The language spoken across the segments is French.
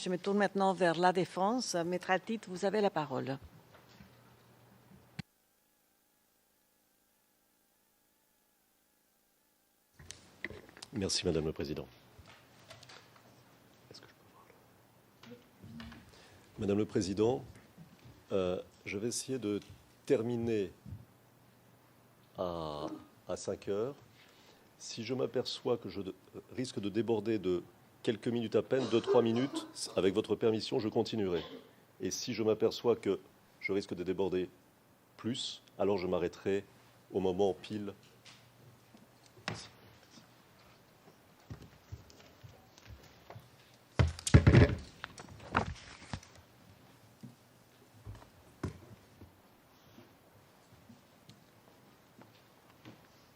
Je me tourne maintenant vers la défense. Maître Altit, vous avez la parole. Merci, Madame le Président. Madame le Président, je vais essayer de terminer à 5 heures. Si je m'aperçois que je risque de déborder de quelques minutes à peine, 2-3 minutes, avec votre permission, je continuerai. Et si je m'aperçois que je risque de déborder plus, alors je m'arrêterai au moment pile.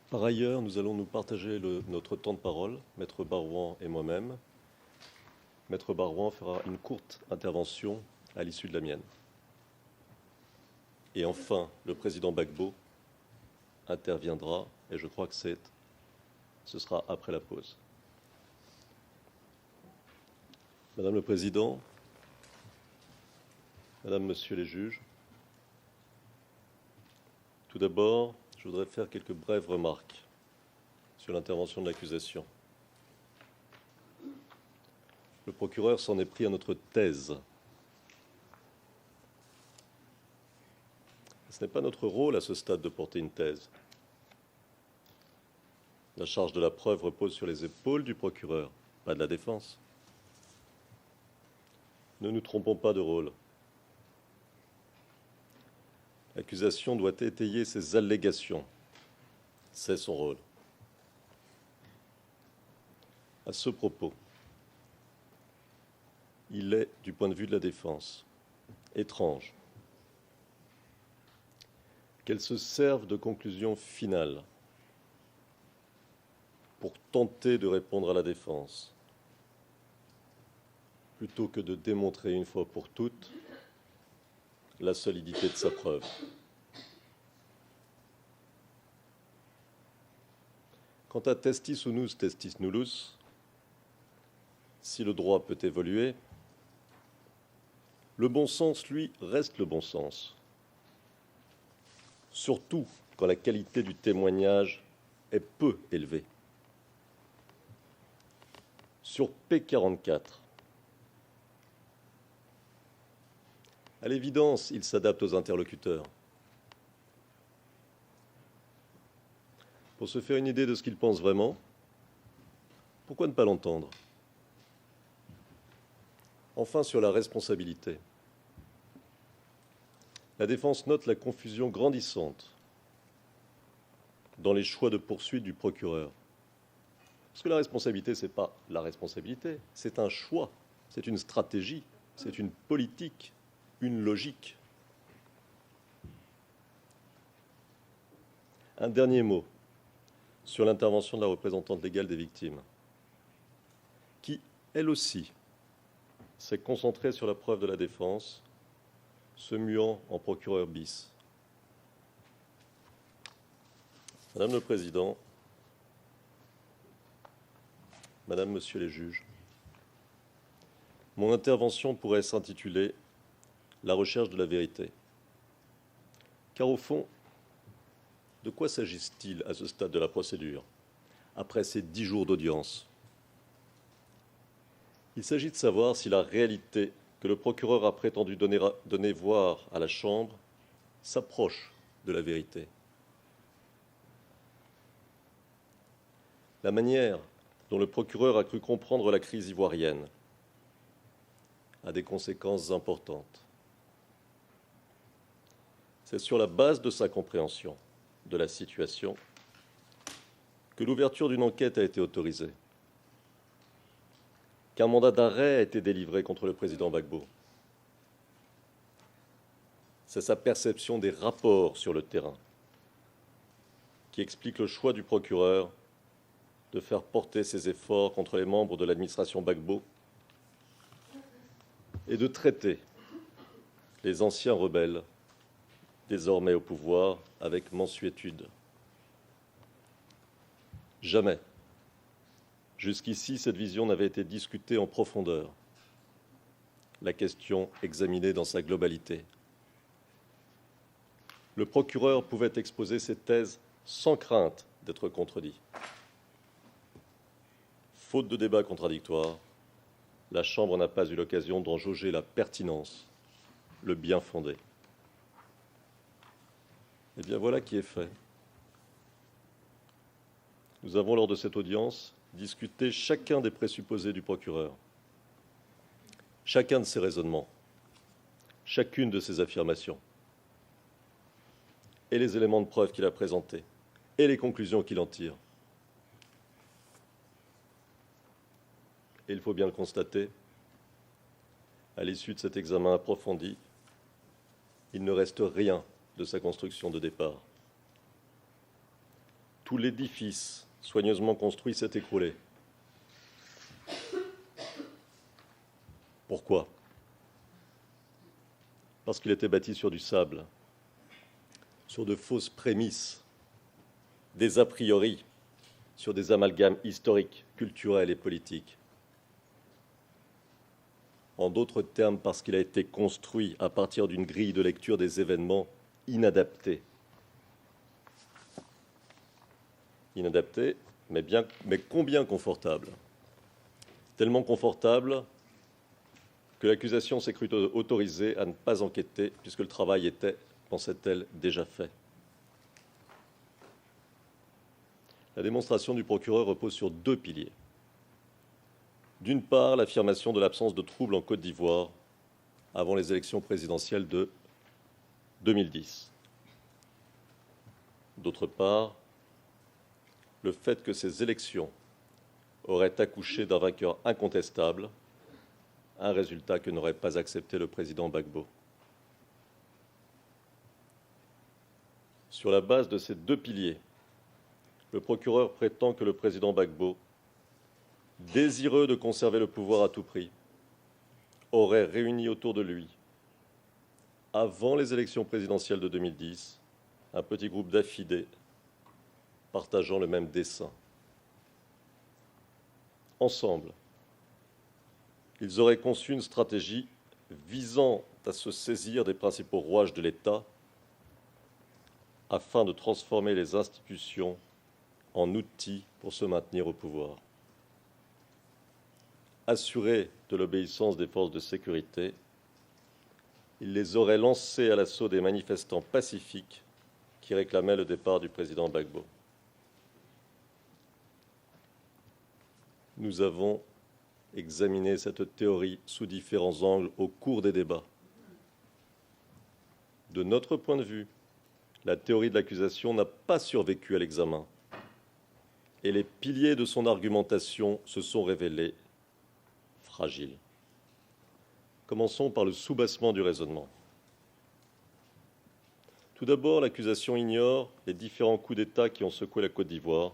Par ailleurs, nous allons nous partager notre temps de parole, Maître Barouan et moi-même. Maître Barouan fera une courte intervention à l'issue de la mienne. Et enfin, le président Gbagbo interviendra, et je crois que ce sera après la pause. Madame le Président, Madame, Monsieur les juges, tout d'abord, je voudrais faire quelques brèves remarques sur l'intervention de l'accusation. Le procureur s'en est pris à notre thèse. Ce n'est pas notre rôle à ce stade de porter une thèse. La charge de la preuve repose sur les épaules du procureur, pas de la défense. Ne nous trompons pas de rôle. L'accusation doit étayer ses allégations. C'est son rôle. À ce propos, il est, du point de vue de la défense, étrange qu'elle se serve de conclusions finales pour tenter de répondre à la défense, plutôt que de démontrer une fois pour toutes la solidité de sa preuve. Quant à testis unus, testis nullus, si le droit peut évoluer, le bon sens, lui, reste le bon sens. Surtout quand la qualité du témoignage est peu élevée. Sur P44, à l'évidence, il s'adapte aux interlocuteurs. Pour se faire une idée de ce qu'il pense vraiment, pourquoi ne pas l'entendre? Enfin, sur la responsabilité. La défense note la confusion grandissante dans les choix de poursuite du procureur. Parce que la responsabilité, ce n'est pas la responsabilité, c'est un choix, c'est une stratégie, c'est une politique, une logique. Un dernier mot sur l'intervention de la représentante légale des victimes, qui, elle aussi, s'est concentrée sur la preuve de la défense, se muant en procureur bis. Madame le Président, Madame, Monsieur les juges, mon intervention pourrait s'intituler « La recherche de la vérité ». Car au fond, de quoi s'agit-il à ce stade de la procédure, après ces 10 jours d'audience? Il s'agit de savoir si la réalité que le procureur a prétendu donner voir à la Chambre s'approche de la vérité. La manière dont le procureur a cru comprendre la crise ivoirienne a des conséquences importantes. C'est sur la base de sa compréhension de la situation que l'ouverture d'une enquête a été autorisée, qu'un mandat d'arrêt a été délivré contre le président Gbagbo. C'est sa perception des rapports sur le terrain qui explique le choix du procureur de faire porter ses efforts contre les membres de l'administration Gbagbo et de traiter les anciens rebelles, désormais au pouvoir, avec mansuétude. Jamais, jusqu'ici, cette vision n'avait été discutée en profondeur. la question examinée dans sa globalité. Le procureur pouvait exposer ses thèses sans crainte d'être contredit. Faute de débat contradictoire, la Chambre n'a pas eu l'occasion d'en jauger la pertinence, le bien fondé. Eh bien, voilà qui est fait. Nous avons, lors de cette audience, discuté chacun des présupposés du procureur, chacun de ses raisonnements, chacune de ses affirmations, et les éléments de preuve qu'il a présentés, et les conclusions qu'il en tire. Et il faut bien le constater, à l'issue de cet examen approfondi, il ne reste rien de sa construction de départ. Tout l'édifice soigneusement construit s'est écroulé. Pourquoi? Parce qu'il était bâti sur du sable, sur de fausses prémices, des a priori, sur des amalgames historiques, culturels et politiques. En d'autres termes, parce qu'il a été construit à partir d'une grille de lecture des événements inadaptée. Inadaptée, mais combien confortable. Tellement confortable que l'accusation s'est crue autorisée à ne pas enquêter, puisque le travail était, pensait-elle, déjà fait. La démonstration du procureur repose sur deux piliers. D'une part, l'affirmation de l'absence de troubles en Côte d'Ivoire avant les élections présidentielles de 2010. D'autre part, le fait que ces élections auraient accouché d'un vainqueur incontestable, un résultat que n'aurait pas accepté le président Gbagbo. Sur la base de ces deux piliers, le procureur prétend que le président Gbagbo, désireux de conserver le pouvoir à tout prix, aurait réuni autour de lui, avant les élections présidentielles de 2010, un petit groupe d'affidés partageant le même dessein. Ensemble, ils auraient conçu une stratégie visant à se saisir des principaux rouages de l'État afin de transformer les institutions en outils pour se maintenir au pouvoir. Assurés de l'obéissance des forces de sécurité, ils les auraient lancés à l'assaut des manifestants pacifiques qui réclamaient le départ du président Gbagbo. Nous avons examiné cette théorie sous différents angles au cours des débats. De notre point de vue, la théorie de l'accusation n'a pas survécu à l'examen et les piliers de son argumentation se sont révélés fragiles. Commençons par le soubassement du raisonnement. Tout d'abord, l'accusation ignore les différents coups d'État qui ont secoué la Côte d'Ivoire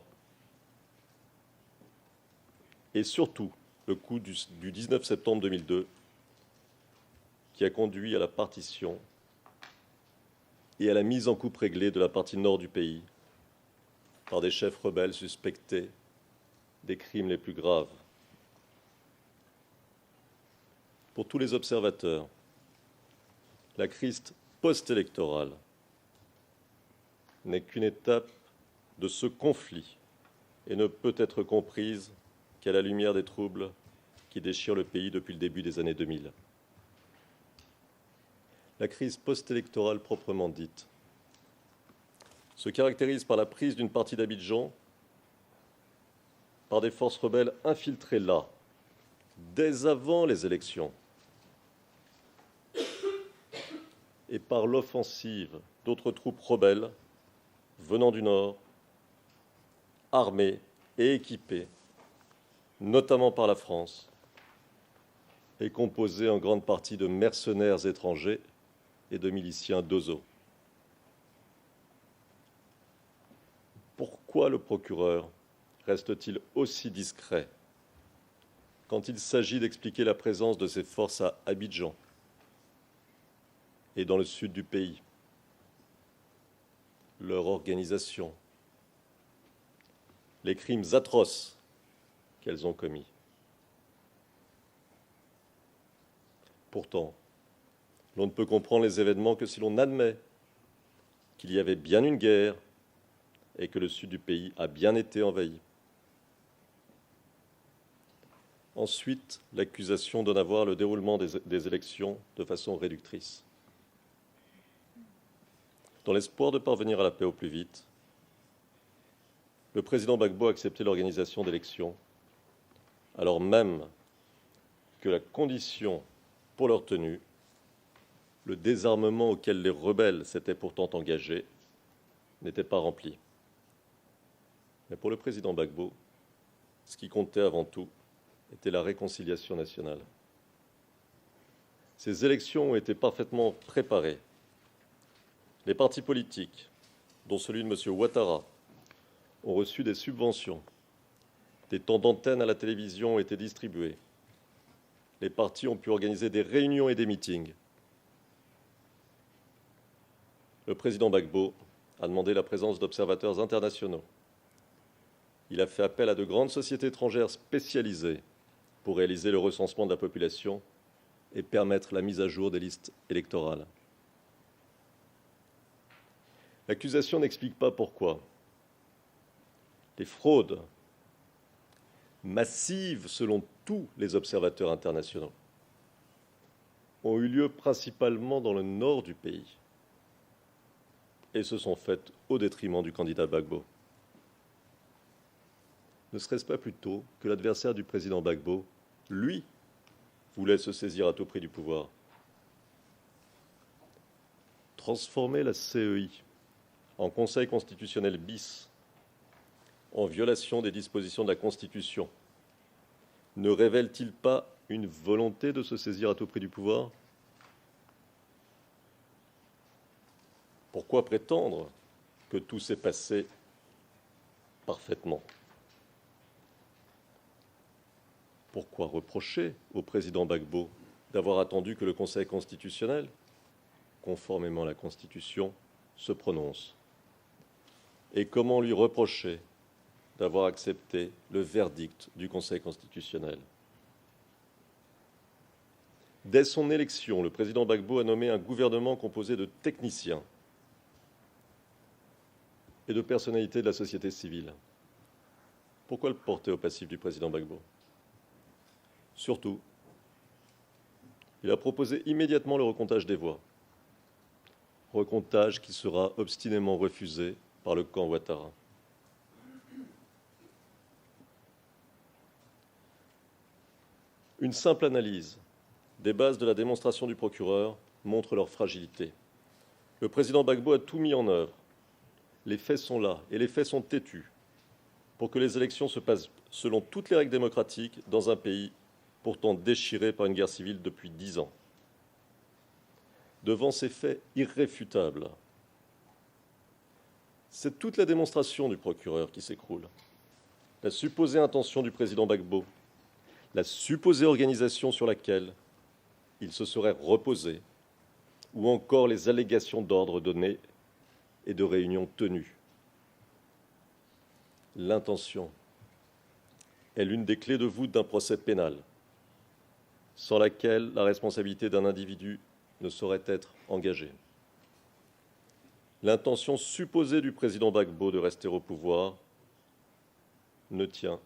et surtout le coup du 19 septembre 2002 qui a conduit à la partition et à la mise en coupe réglée de la partie nord du pays par des chefs rebelles suspectés des crimes les plus graves. Pour tous les observateurs, la crise post-électorale n'est qu'une étape de ce conflit et ne peut être comprise qu'à la lumière des troubles qui déchirent le pays depuis le début des années 2000. La crise post-électorale proprement dite se caractérise par la prise d'une partie d'Abidjan par des forces rebelles infiltrées là, dès avant les élections, et par l'offensive d'autres troupes rebelles venant du Nord, armées et équipées, notamment par la France, et composées en grande partie de mercenaires étrangers et de miliciens d'Ozo. Pourquoi le procureur reste-t-il aussi discret quand il s'agit d'expliquer la présence de ces forces à Abidjan et dans le sud du pays, leur organisation, les crimes atroces qu'elles ont commis? Pourtant, l'on ne peut comprendre les événements que si l'on admet qu'il y avait bien une guerre et que le sud du pays a bien été envahi. Ensuite, l'accusation donne à voir le déroulement des élections de façon réductrice. Dans l'espoir de parvenir à la paix au plus vite, le président Gbagbo a accepté l'organisation d'élections, alors même que la condition pour leur tenue, le désarmement auquel les rebelles s'étaient pourtant engagés, n'était pas rempli. Mais pour le président Gbagbo, ce qui comptait avant tout était la réconciliation nationale. Ces élections ont été parfaitement préparées. Les partis politiques, dont celui de M. Ouattara, ont reçu des subventions. Des temps d'antenne à la télévision ont été distribués. Les partis ont pu organiser des réunions et des meetings. Le président Gbagbo a demandé la présence d'observateurs internationaux. Il a fait appel à de grandes sociétés étrangères spécialisées pour réaliser le recensement de la population et permettre la mise à jour des listes électorales. L'accusation n'explique pas pourquoi les fraudes massives, selon tous les observateurs internationaux, ont eu lieu principalement dans le nord du pays et se sont faites au détriment du candidat Gbagbo. Ne serait-ce pas plutôt que l'adversaire du président Gbagbo, lui, voulait se saisir à tout prix du pouvoir? Transformer la CEI en Conseil constitutionnel bis, en violation des dispositions de la Constitution, ne révèle-t-il pas une volonté de se saisir à tout prix du pouvoir? Pourquoi prétendre que tout s'est passé parfaitement? Pourquoi reprocher au président Gbagbo d'avoir attendu que le Conseil constitutionnel, conformément à la Constitution, se prononce? Et comment lui reprocher d'avoir accepté le verdict du Conseil constitutionnel? Dès son élection, le président Gbagbo a nommé un gouvernement composé de techniciens et de personnalités de la société civile. Pourquoi le porter au passif du président Gbagbo? Surtout, il a proposé immédiatement le recomptage des voix, recomptage qui sera obstinément refusé par le camp Ouattara. Une simple analyse des bases de la démonstration du procureur montre leur fragilité. Le président Gbagbo a tout mis en œuvre. Les faits sont là et les faits sont têtus pour que les élections se passent selon toutes les règles démocratiques dans un pays pourtant déchiré par une guerre civile depuis 10 ans. Devant ces faits irréfutables, c'est toute la démonstration du procureur qui s'écroule. La supposée intention du président Gbagbo, la supposée organisation sur laquelle il se serait reposé, ou encore les allégations d'ordre donnés et de réunions tenues. L'intention est l'une des clés de voûte d'un procès pénal, sans laquelle la responsabilité d'un individu ne saurait être engagée. L'intention supposée du président Gbagbo de rester au pouvoir ne tient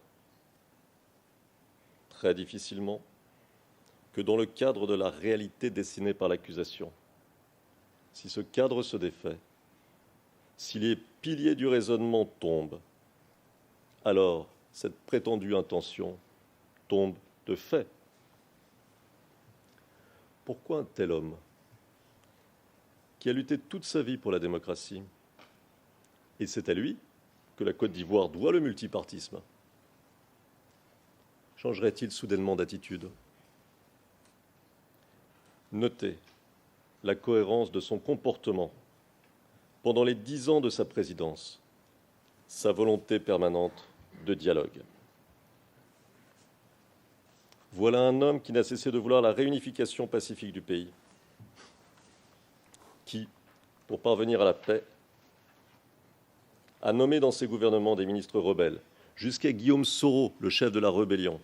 très difficilement que dans le cadre de la réalité dessinée par l'accusation. Si ce cadre se défait, si les piliers du raisonnement tombent, alors cette prétendue intention tombe de fait. Pourquoi un tel homme, qui a lutté toute sa vie pour la démocratie, et c'est à lui que la Côte d'Ivoire doit le multipartisme, changerait-il soudainement d'attitude? Notez la cohérence de son comportement pendant les 10 ans de sa présidence, sa volonté permanente de dialogue. Voilà un homme qui n'a cessé de vouloir la réunification pacifique du pays, qui, pour parvenir à la paix, a nommé dans ses gouvernements des ministres rebelles, jusqu'à Guillaume Soro, le chef de la rébellion,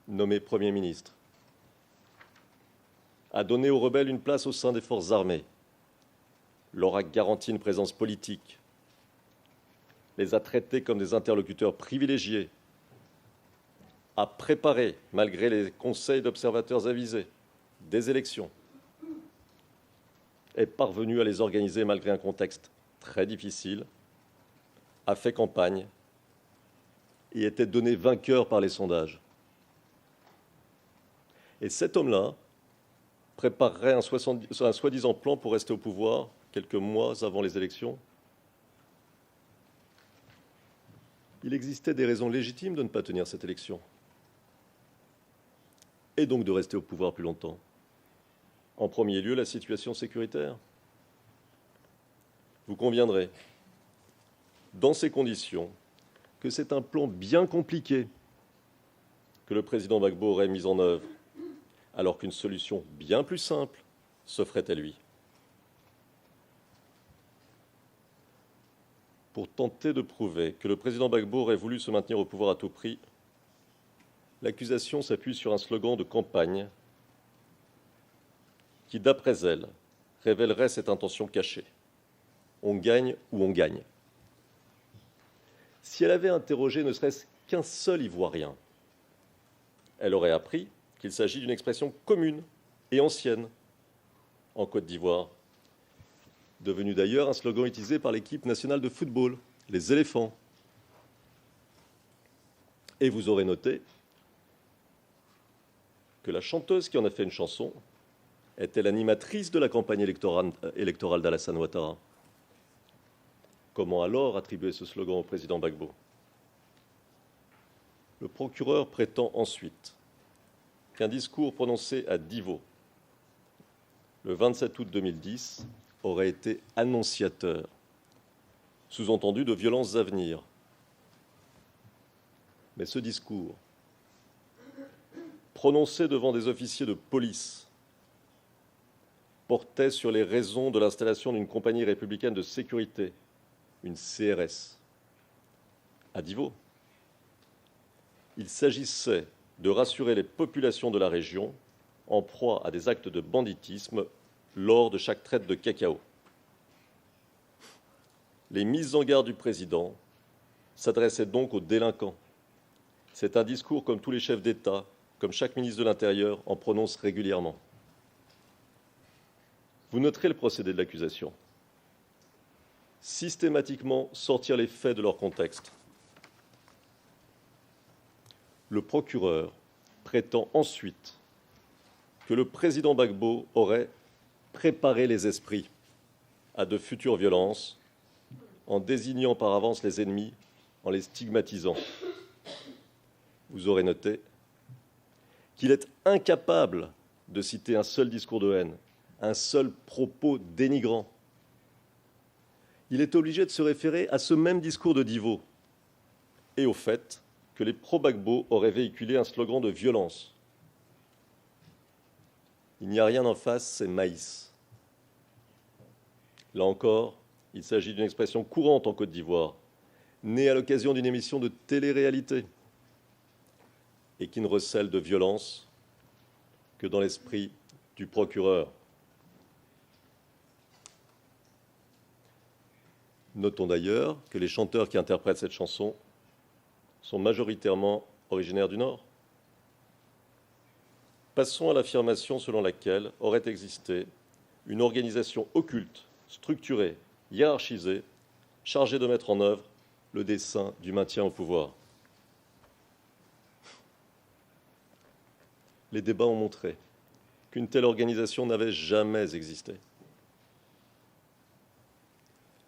nommé Premier ministre, a donné aux rebelles une place au sein des forces armées, leur a garanti une présence politique, les a traités comme des interlocuteurs privilégiés, a préparé, malgré les conseils d'observateurs avisés, des élections, est parvenu à les organiser malgré un contexte très difficile, a fait campagne et était donné vainqueur par les sondages. Et cet homme-là préparerait un soi-disant plan pour rester au pouvoir quelques mois avant les élections. Il existait des raisons légitimes de ne pas tenir cette élection et donc de rester au pouvoir plus longtemps. En premier lieu, la situation sécuritaire. Vous conviendrez, dans ces conditions, que c'est un plan bien compliqué que le président Gbagbo aurait mis en œuvre, alors qu'une solution bien plus simple s'offrait à lui. Pour tenter de prouver que le président Gbagbo aurait voulu se maintenir au pouvoir à tout prix, l'accusation s'appuie sur un slogan de campagne qui, d'après elle, révélerait cette intention cachée. On gagne ou on gagne. Si elle avait interrogé ne serait-ce qu'un seul Ivoirien, elle aurait appris qu'il s'agit d'une expression commune et ancienne en Côte d'Ivoire, devenue d'ailleurs un slogan utilisé par l'équipe nationale de football, les éléphants. Et vous aurez noté que la chanteuse qui en a fait une chanson était l'animatrice de la campagne électorale d'Alassane Ouattara. Comment alors attribuer ce slogan au président Gbagbo? Le procureur prétend ensuite qu'un discours prononcé à Divo le 27 août 2010 aurait été annonciateur, sous-entendu de violences à venir. Mais ce discours, prononcé devant des officiers de police, portait sur les raisons de l'installation d'une compagnie républicaine de sécurité, une CRS, à Divo. Il s'agissait de rassurer les populations de la région en proie à des actes de banditisme lors de chaque traite de cacao. Les mises en garde du président s'adressaient donc aux délinquants. C'est un discours comme tous les chefs d'État, comme chaque ministre de l'Intérieur en prononce régulièrement. Vous noterez le procédé de l'accusation. Systématiquement sortir les faits de leur contexte. Le procureur prétend ensuite que le président Gbagbo aurait préparé les esprits à de futures violences en désignant par avance les ennemis, en les stigmatisant. Vous aurez noté qu'il est incapable de citer un seul discours de haine, un seul propos dénigrant. Il est obligé de se référer à ce même discours de Divo et au fait que les pro-Gbagbo auraient véhiculé un slogan de violence. Il n'y a rien en face, c'est maïs. Là encore, il s'agit d'une expression courante en Côte d'Ivoire, née à l'occasion d'une émission de télé-réalité et qui ne recèle de violence que dans l'esprit du procureur. Notons d'ailleurs que les chanteurs qui interprètent cette chanson sont majoritairement originaires du Nord. Passons à l'affirmation selon laquelle aurait existé une organisation occulte, structurée, hiérarchisée, chargée de mettre en œuvre le dessein du maintien au pouvoir. Les débats ont montré qu'une telle organisation n'avait jamais existé.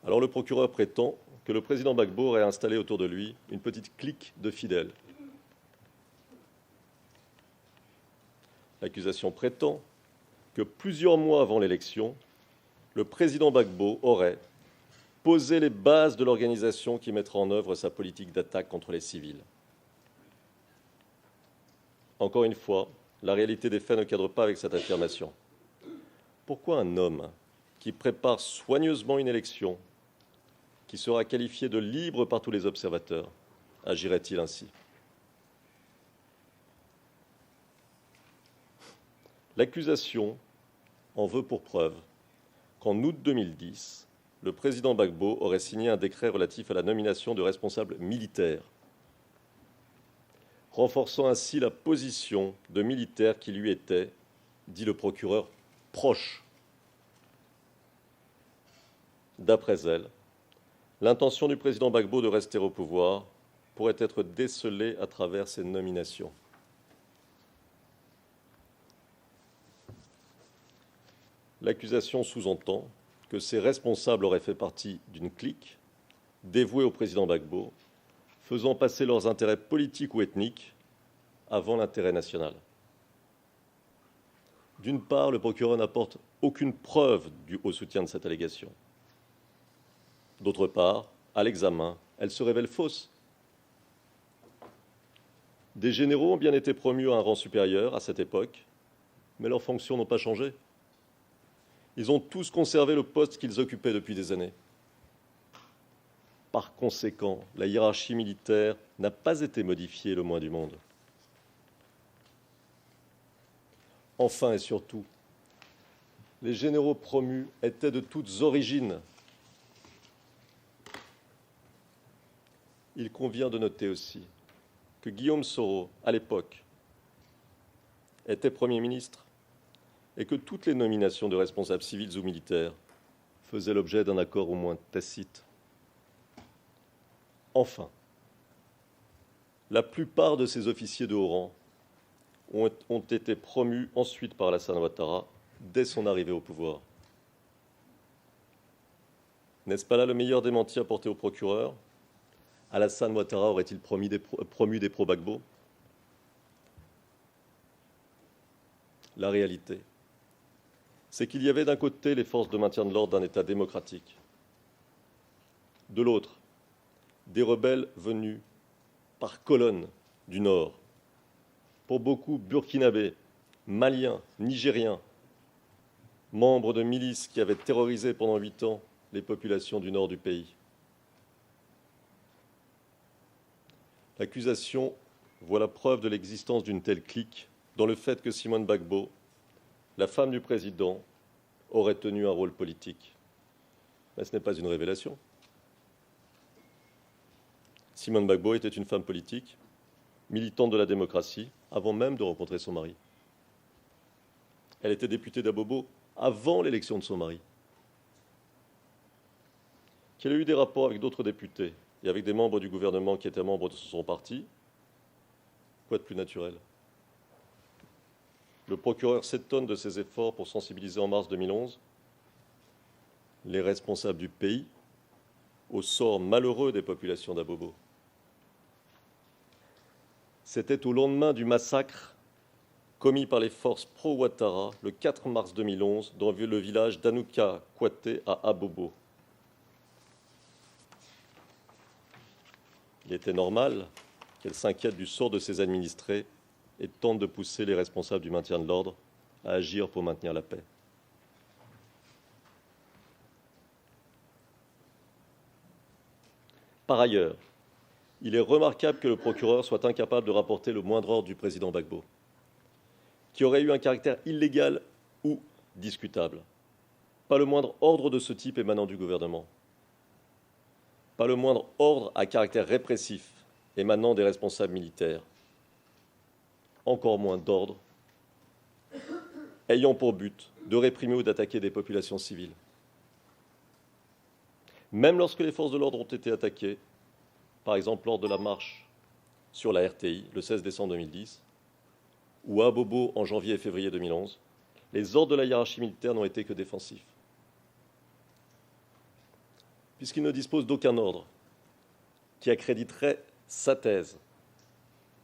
Alors le procureur prétend que le président Gbagbo aurait installé autour de lui une petite clique de fidèles. L'accusation prétend que plusieurs mois avant l'élection, le président Gbagbo aurait posé les bases de l'organisation qui mettra en œuvre sa politique d'attaque contre les civils. Encore une fois, la réalité des faits ne cadre pas avec cette affirmation. Pourquoi un homme qui prépare soigneusement une élection, qui sera qualifié de libre par tous les observateurs, agirait-il ainsi? L'accusation en veut pour preuve qu'en août 2010, le président Gbagbo aurait signé un décret relatif à la nomination de responsables militaires, renforçant ainsi la position de militaires qui lui étaient, dit le procureur, proches. D'après elle, l'intention du président Gbagbo de rester au pouvoir pourrait être décelée à travers ces nominations. L'accusation sous-entend que ces responsables auraient fait partie d'une clique dévouée au président Gbagbo, faisant passer leurs intérêts politiques ou ethniques avant l'intérêt national. D'une part, le procureur n'apporte aucune preuve au soutien de cette allégation. D'autre part, à l'examen, elle se révèle fausse. Des généraux ont bien été promus à un rang supérieur à cette époque, mais leurs fonctions n'ont pas changé. Ils ont tous conservé le poste qu'ils occupaient depuis des années. Par conséquent, la hiérarchie militaire n'a pas été modifiée le moins du monde. Enfin et surtout, les généraux promus étaient de toutes origines. Il convient de noter aussi que Guillaume Soro, à l'époque, était Premier ministre et que toutes les nominations de responsables civils ou militaires faisaient l'objet d'un accord au moins tacite. Enfin, la plupart de ces officiers de haut rang ont été promus ensuite par Alassane Ouattara dès son arrivée au pouvoir. N'est-ce pas là le meilleur démenti apporté au procureur? Alassane Ouattara aurait-il promu des pro-Gbagbo? La réalité, c'est qu'il y avait d'un côté les forces de maintien de l'ordre d'un État démocratique, de l'autre, des rebelles venus par colonnes du Nord, pour beaucoup burkinabés, maliens, nigériens, membres de milices qui avaient terrorisé pendant 8 ans les populations du nord du pays. L'accusation voit la preuve de l'existence d'une telle clique dans le fait que Simone Gbagbo, la femme du président, aurait tenu un rôle politique. Mais ce n'est pas une révélation. Simone Gbagbo était une femme politique, militante de la démocratie, avant même de rencontrer son mari. Elle était députée d'Abobo avant l'élection de son mari. Qu'elle ait eu des rapports avec d'autres députés et avec des membres du gouvernement qui étaient membres de son parti, quoi de plus naturel? Le procureur s'étonne de ses efforts pour sensibiliser en mars 2011 les responsables du pays au sort malheureux des populations d'Abobo. C'était au lendemain du massacre commis par les forces pro-Ouattara le 4 mars 2011 dans le village d'Anouka Kouaté à Abobo. Il était normal qu'elle s'inquiète du sort de ses administrés et tente de pousser les responsables du maintien de l'ordre à agir pour maintenir la paix. Par ailleurs, il est remarquable que le procureur soit incapable de rapporter le moindre ordre du président Gbagbo, qui aurait eu un caractère illégal ou discutable. Pas le moindre ordre de ce type émanant du gouvernement. Pas le moindre ordre à caractère répressif émanant des responsables militaires. Encore moins d'ordre ayant pour but de réprimer ou d'attaquer des populations civiles. Même lorsque les forces de l'ordre ont été attaquées, par exemple lors de la marche sur la RTI le 16 décembre 2010, ou à Abobo en janvier et février 2011, les ordres de la hiérarchie militaire n'ont été que défensifs. Puisqu'il ne dispose d'aucun ordre qui accréditerait sa thèse,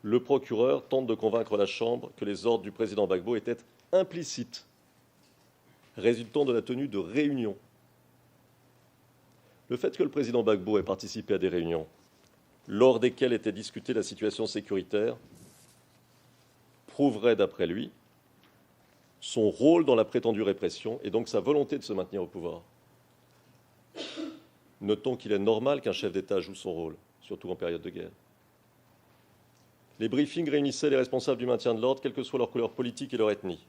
le procureur tente de convaincre la Chambre que les ordres du président Gbagbo étaient implicites, résultant de la tenue de réunions. Le fait que le président Gbagbo ait participé à des réunions lors desquelles était discutée la situation sécuritaire prouverait, d'après lui, son rôle dans la prétendue répression et donc sa volonté de se maintenir au pouvoir. Notons qu'il est normal qu'un chef d'État joue son rôle, surtout en période de guerre. Les briefings réunissaient les responsables du maintien de l'ordre, quelle que soit leur couleur politique et leur ethnie.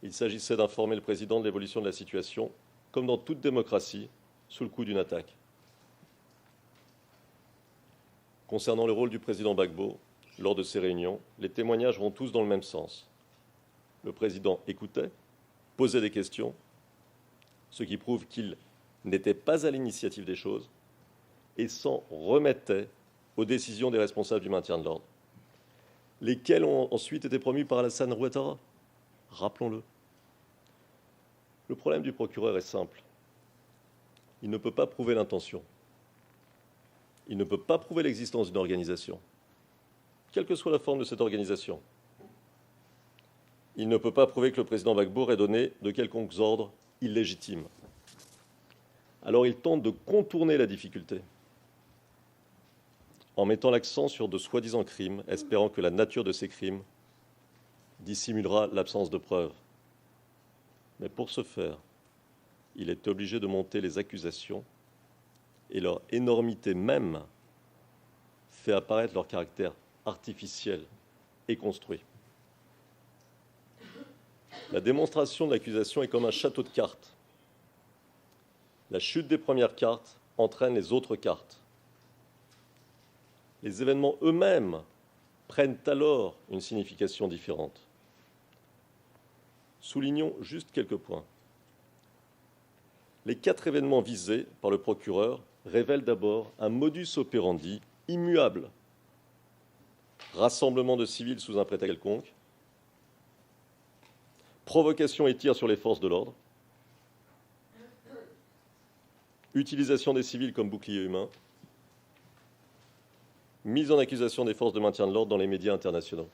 Il s'agissait d'informer le président de l'évolution de la situation, comme dans toute démocratie, sous le coup d'une attaque. Concernant le rôle du président Gbagbo, lors de ces réunions, les témoignages vont tous dans le même sens. Le président écoutait, posait des questions, ce qui prouve qu'il n'était pas à l'initiative des choses et s'en remettait aux décisions des responsables du maintien de l'ordre, lesquels ont ensuite été promus par Alassane Ouattara. Rappelons-le. Le problème du procureur est simple. Il ne peut pas prouver l'intention. Il ne peut pas prouver l'existence d'une organisation, quelle que soit la forme de cette organisation. Il ne peut pas prouver que le président Gbagbo ait donné de quelconques ordres illégitimes. Alors il tente de contourner la difficulté en mettant l'accent sur de soi-disant crimes, espérant que la nature de ces crimes dissimulera l'absence de preuves. Mais pour ce faire, il est obligé de monter les accusations et leur énormité même fait apparaître leur caractère artificiel et construit. La démonstration de l'accusation est comme un château de cartes. La chute des premières cartes entraîne les autres cartes. Les événements eux-mêmes prennent alors une signification différente. Soulignons juste quelques points. Les 4 événements visés par le procureur révèlent d'abord un modus operandi immuable. Rassemblement de civils sous un prétexte quelconque, provocation et tir sur les forces de l'ordre, utilisation des civils comme bouclier humain, mise en accusation des forces de maintien de l'ordre dans les médias internationaux.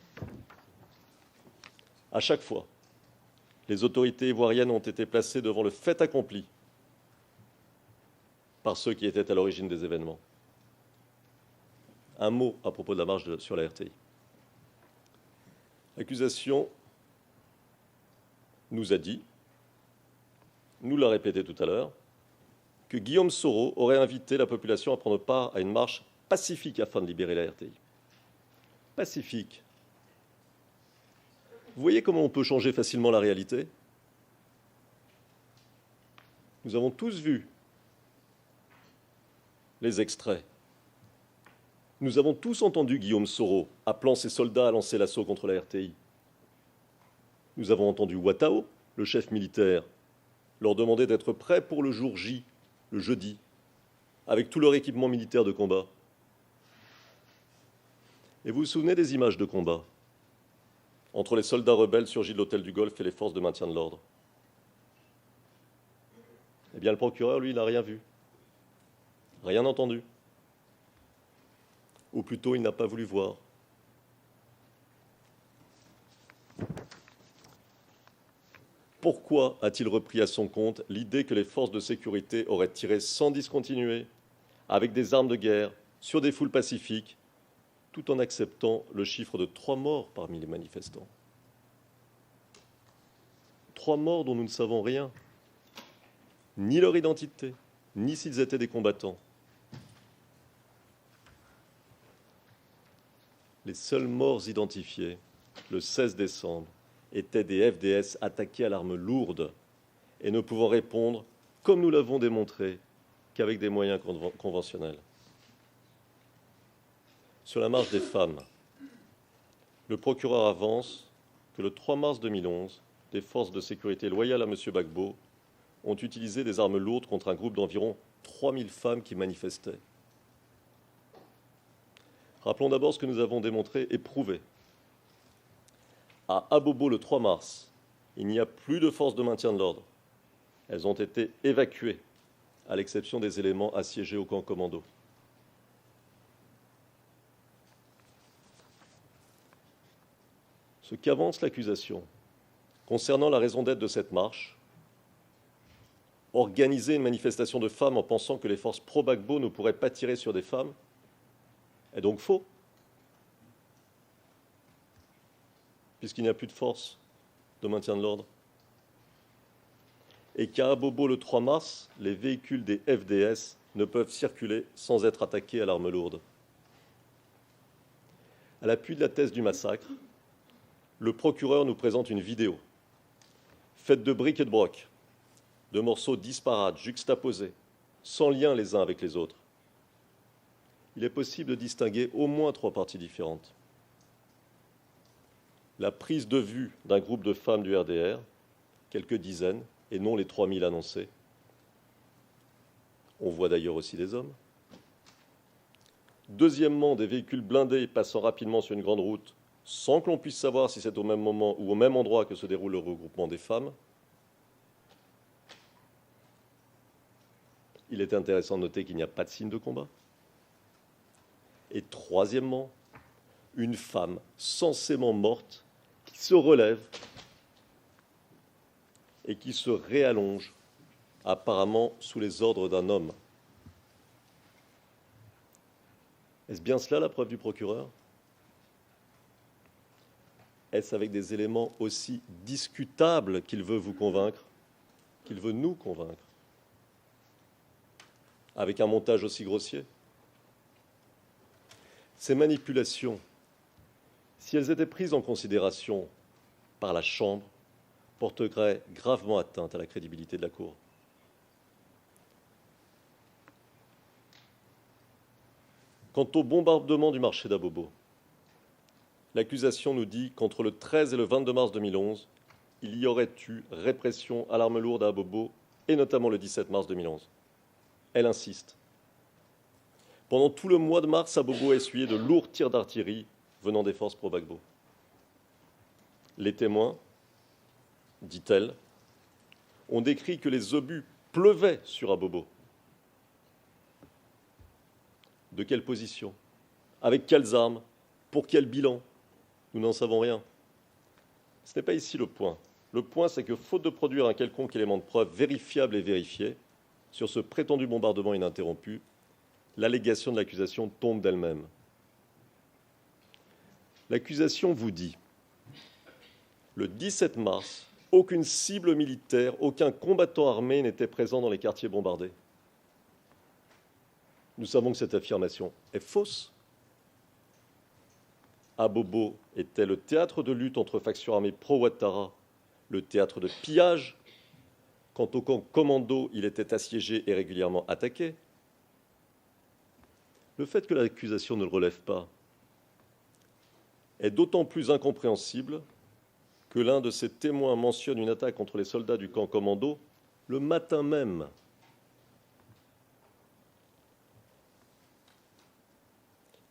À chaque fois, les autorités ivoiriennes ont été placées devant le fait accompli par ceux qui étaient à l'origine des événements. Un mot à propos de la marche sur la RTI. L'accusation nous a dit, nous l'a répété tout à l'heure, que Guillaume Soro aurait invité la population à prendre part à une marche pacifique afin de libérer la RTI. Pacifique. Vous voyez comment on peut changer facilement la réalité? Nous avons tous vu les extraits. Nous avons tous entendu Guillaume Soro appelant ses soldats à lancer l'assaut contre la RTI. Nous avons entendu Ouattao, le chef militaire, leur demander d'être prêts pour le jour J, le jeudi, avec tout leur équipement militaire de combat. Et vous vous souvenez des images de combat entre les soldats rebelles surgis de l'hôtel du Golfe et les forces de maintien de l'ordre? Eh bien, le procureur, lui, il n'a rien vu, rien entendu. Ou plutôt, il n'a pas voulu voir. Pourquoi a-t-il repris à son compte l'idée que les forces de sécurité auraient tiré sans discontinuer, avec des armes de guerre, sur des foules pacifiques, tout en acceptant le chiffre de 3 morts parmi les manifestants? 3 morts dont nous ne savons rien, ni leur identité, ni s'ils étaient des combattants. Les seuls morts identifiés, le 16 décembre, étaient des FDS attaqués à l'arme lourde et ne pouvant répondre, comme nous l'avons démontré, qu'avec des moyens conventionnels. Sur la marche des femmes, le procureur avance que le 3 mars 2011, des forces de sécurité loyales à M. Gbagbo ont utilisé des armes lourdes contre un groupe d'environ 3000 femmes qui manifestaient. Rappelons d'abord ce que nous avons démontré et prouvé. À Abobo, le 3 mars, il n'y a plus de forces de maintien de l'ordre. Elles ont été évacuées, à l'exception des éléments assiégés au camp commando. Ce qu'avance l'accusation concernant la raison d'être de cette marche, organiser une manifestation de femmes en pensant que les forces pro-Gbagbo ne pourraient pas tirer sur des femmes, est donc faux, puisqu'il n'y a plus de force de maintien de l'ordre. Et qu'à Abobo, le 3 mars, les véhicules des FDS ne peuvent circuler sans être attaqués à l'arme lourde. À l'appui de la thèse du massacre, le procureur nous présente une vidéo faite de briques et de brocs, de morceaux disparates, juxtaposés, sans lien les uns avec les autres. Il est possible de distinguer au moins 3 parties différentes. La prise de vue d'un groupe de femmes du RDR, quelques dizaines, et non les 3000 annoncés. On voit d'ailleurs aussi des hommes. Deuxièmement, des véhicules blindés passant rapidement sur une grande route, sans que l'on puisse savoir si c'est au même moment ou au même endroit que se déroule le regroupement des femmes. Il est intéressant de noter qu'il n'y a pas de signe de combat. Et troisièmement, une femme censément morte qui se relève et qui se réallonge, apparemment sous les ordres d'un homme. Est-ce bien cela la preuve du procureur? Est-ce avec des éléments aussi discutables qu'il veut vous convaincre, qu'il veut nous convaincre? Avec un montage aussi grossier? Ces manipulations, si elles étaient prises en considération par la Chambre, porteraient gravement atteinte à la crédibilité de la Cour. Quant au bombardement du marché d'Abobo, l'accusation nous dit qu'entre le 13 et le 22 mars 2011, il y aurait eu répression à l'arme lourde à Abobo, et notamment le 17 mars 2011. Elle insiste. Pendant tout le mois de mars, Abobo a essuyé de lourds tirs d'artillerie venant des forces pro-Gbagbo. Les témoins, dit-elle, ont décrit que les obus pleuvaient sur Abobo. De quelle position? Avec quelles armes? Pour quel bilan? Nous n'en savons rien. Ce n'est pas ici le point. Le point, c'est que, faute de produire un quelconque élément de preuve vérifiable et vérifié sur ce prétendu bombardement ininterrompu, l'allégation de l'accusation tombe d'elle-même. L'accusation vous dit, le 17 mars, aucune cible militaire, aucun combattant armé n'était présent dans les quartiers bombardés. Nous savons que cette affirmation est fausse. Abobo était le théâtre de lutte entre factions armées pro-Ouattara, le théâtre de pillage. Quant au camp commando, il était assiégé et régulièrement attaqué. Le fait que l'accusation ne le relève pas est d'autant plus incompréhensible que l'un de ses témoins mentionne une attaque contre les soldats du camp commando le matin même.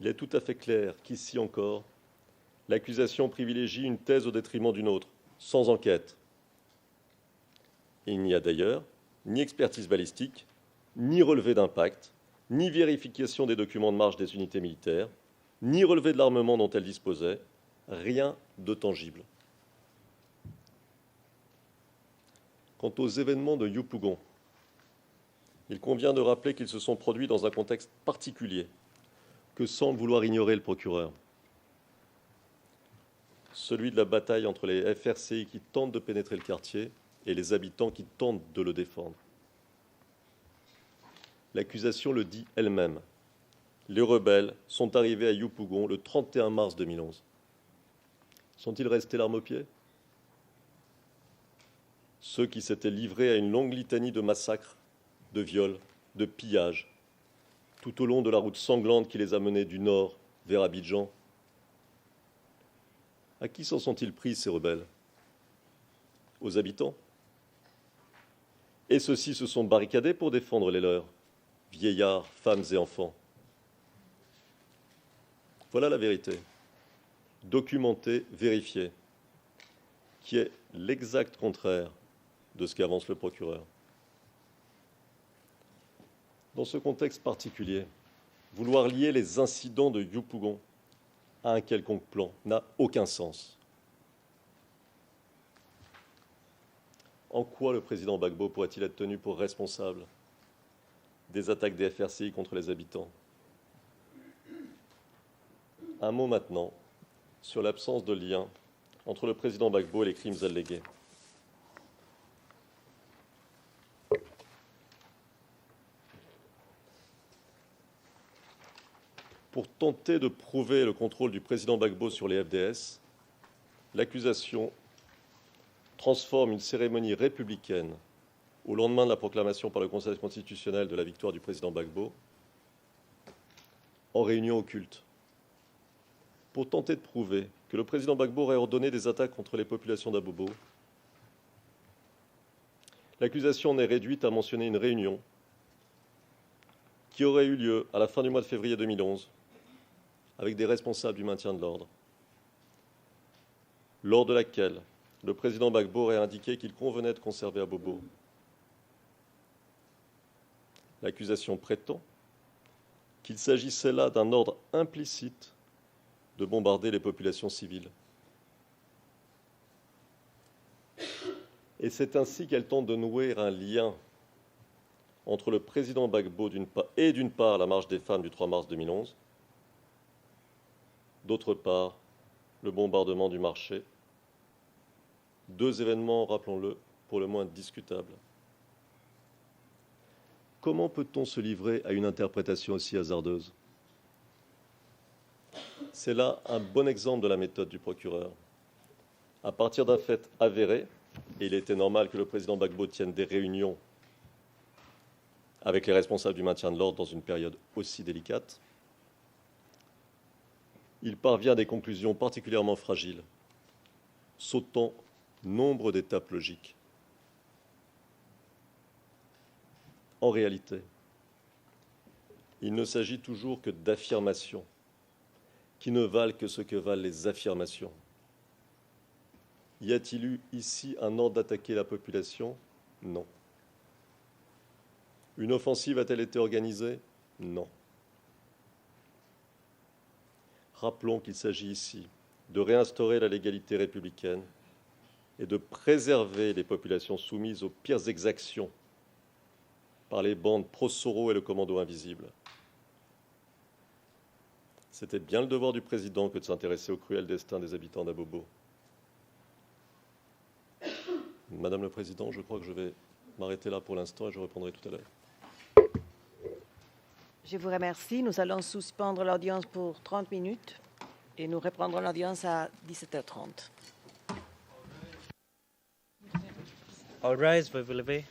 Il est tout à fait clair qu'ici encore, l'accusation privilégie une thèse au détriment d'une autre, sans enquête. Il n'y a d'ailleurs ni expertise balistique, ni relevé d'impact, ni vérification des documents de marche des unités militaires, ni relevé de l'armement dont elles disposaient, rien de tangible. Quant aux événements de Yopougon, il convient de rappeler qu'ils se sont produits dans un contexte particulier que semble vouloir ignorer le procureur. Celui de la bataille entre les FRCI qui tentent de pénétrer le quartier et les habitants qui tentent de le défendre. L'accusation le dit elle-même. Les rebelles sont arrivés à Yopougon le 31 mars 2011. Sont-ils restés l'arme au pied? Ceux qui s'étaient livrés à une longue litanie de massacres, de viols, de pillages, tout au long de la route sanglante qui les a menés du nord vers Abidjan. À qui s'en sont-ils pris, ces rebelles? Aux habitants? Et ceux-ci se sont barricadés pour défendre les leurs, vieillards, femmes et enfants. Voilà la vérité, documentée, vérifiée, qui est l'exact contraire de ce qu'avance le procureur. Dans ce contexte particulier, vouloir lier les incidents de Yopougon à un quelconque plan n'a aucun sens. En quoi le président Gbagbo pourrait-il être tenu pour responsable des attaques des FRCI contre les habitants? Un mot maintenant sur l'absence de lien entre le président Gbagbo et les crimes allégués. Pour tenter de prouver le contrôle du président Gbagbo sur les FDS, l'accusation transforme une cérémonie républicaine au lendemain de la proclamation par le Conseil constitutionnel de la victoire du président Gbagbo en réunion occulte pour tenter de prouver que le président Gbagbo aurait ordonné des attaques contre les populations d'Abobo. L'accusation n'est réduite à mentionner une réunion qui aurait eu lieu à la fin du mois de février 2011 avec des responsables du maintien de l'ordre, lors de laquelle le président Gbagbo aurait indiqué qu'il convenait de conserver Abobo. L'accusation prétend qu'il s'agissait là d'un ordre implicite de bombarder les populations civiles. Et c'est ainsi qu'elle tente de nouer un lien entre le président Gbagbo d'une part la marche des femmes du 3 mars 2011, d'autre part le bombardement du marché, deux événements, rappelons-le, pour le moins discutables. Comment peut-on se livrer à une interprétation aussi hasardeuse ? C'est là un bon exemple de la méthode du procureur. À partir d'un fait avéré, et il était normal que le président Gbagbo tienne des réunions avec les responsables du maintien de l'ordre dans une période aussi délicate, il parvient à des conclusions particulièrement fragiles, sautant nombre d'étapes logiques. En réalité, il ne s'agit toujours que d'affirmations qui ne valent que ce que valent les affirmations. Y a-t-il eu ici un ordre d'attaquer la population ? Non. Une offensive a-t-elle été organisée ? Non. Rappelons qu'il s'agit ici de réinstaurer la légalité républicaine et de préserver les populations soumises aux pires exactions par les bandes pro-Soro et le commando invisible. C'était bien le devoir du président que de s'intéresser au cruel destin des habitants d'Abobo. Madame le Président, je crois que je vais m'arrêter là pour l'instant et je reprendrai tout à l'heure. Je vous remercie. Nous allons suspendre l'audience pour 30 minutes et nous reprendrons l'audience à 17h30. All rise, veuillez vous lever.